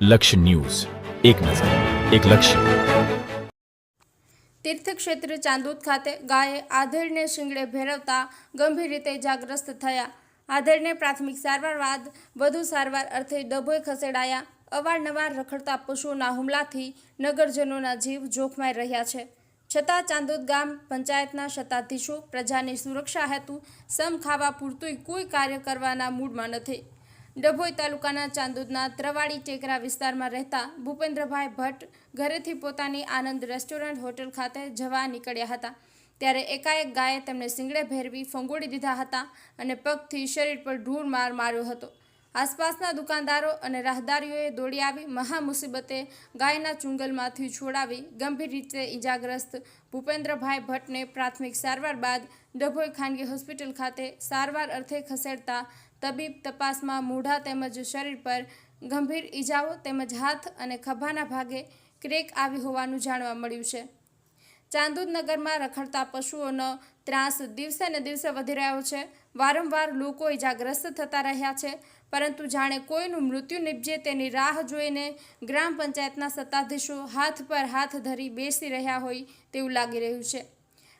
લક્ષ્ય ન્યૂઝ, એક નજર, એક લક્ષ્ય. તીર્થક્ષેત્ર ચાંદોદ ખાતે ગાયે આધેડને શિંગડે ભેરવતા ગંભીર રીતે ઇજાગ્રસ્ત થયા. આધેડને પ્રાથમિક સારવાર બાદ વધુ સારવાર અર્થે ડભોઈ ખસેડાયા. અવારનવાર રખડતા પશુઓના હુમલાથી નગરજનોના જીવ જોખમાઈ રહ્યા છે. છતાં ચાંદોદ ગામ પંચાયતના સત્તાધીશો પ્રજાની સુરક્ષા હેતુ સમ ખાવા પૂરતું કોઈ કાર્ય કરવાના મૂડમાં નથી. ડભોઈ તાલુકાના ચાંદોદના ત્રવાડી ટેકરા વિસ્તારમાં રહેતા ભૂપેન્દ્રભાઈ ભટ્ટ ઘરેથી પોતાની આનંદ રેસ્ટોરન્ટ હોટલ ખાતે જવા નીકળ્યા હતા. ત્યારે એકાએક ગાયે તેમને શિંગડે ભેરવી ફંગોળી દીધા હતા અને પગથી શરીર પર ઢૂર માર માર્યો હતો. આસપાસના દુકાનદારો અને રાહદારીઓએ દોડી આવી મહા મુસીબતે ગાયના ચુંગલમાંથી છોડાવી ગંભીર રીતે ઇજાગ્રસ્ત ભૂપેન્દ્રભાઈ ભટ્ટને પ્રાથમિક સારવાર બાદ ડભોઈ ખાનગી હોસ્પિટલ ખાતે સારવાર અર્થે ખસેડતા તબીબ તપાસમાં મોઢા તેમજ શરીર પર ગંભીર ઇજાઓ તેમજ હાથ અને ખભાના ભાગે ક્રેક આવી હોવાનું જાણવા મળ્યું છે. ચાંદોદ નગરમાં રખડતા પશુઓનો ત્રાસ દિવસે ને દિવસે વધી રહ્યો છે. વારંવાર લોકો ઇજાગ્રસ્ત થતા રહ્યા છે, પરંતુ જાણે કોઈનું મૃત્યુ નિપજે તેની રાહ જોઈને ગ્રામ પંચાયતના સત્તાધીશો હાથ પર હાથ ધરી બેસી રહ્યા હોય તેવું લાગી રહ્યું છે.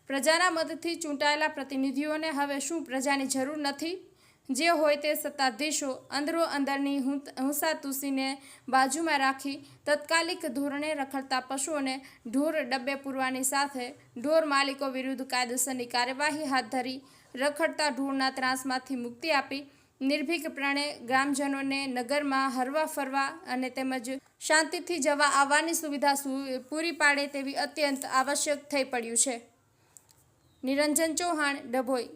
પ્રજાના મતથી ચૂંટાયેલા પ્રતિનિધિઓને હવે શું પ્રજાની જરૂર નથી? જે હોય તે સત્તાધીશો અંદરો અંદરની હુંસાતુસીને બાજુમાં રાખી તત્કાલિક ધોરણે રખડતા પશુઓને ઢોર ડબ્બે પૂરવાની સાથે ઢોર માલિકો વિરુદ્ધ કાયદેસરની કાર્યવાહી હાથ ધરી રખડતા ઢોરના ત્રાસમાંથી મુક્તિ આપી નિર્ભીકપણે ગ્રામજનોને નગરમાં હરવા ફરવા અને તેમજ શાંતિથી જવા આવવાની સુવિધા પૂરી પાડે તેવી અત્યંત આવશ્યક થઈ પડ્યું છે. નિરંજન ચૌહાણ, ડભોઈ.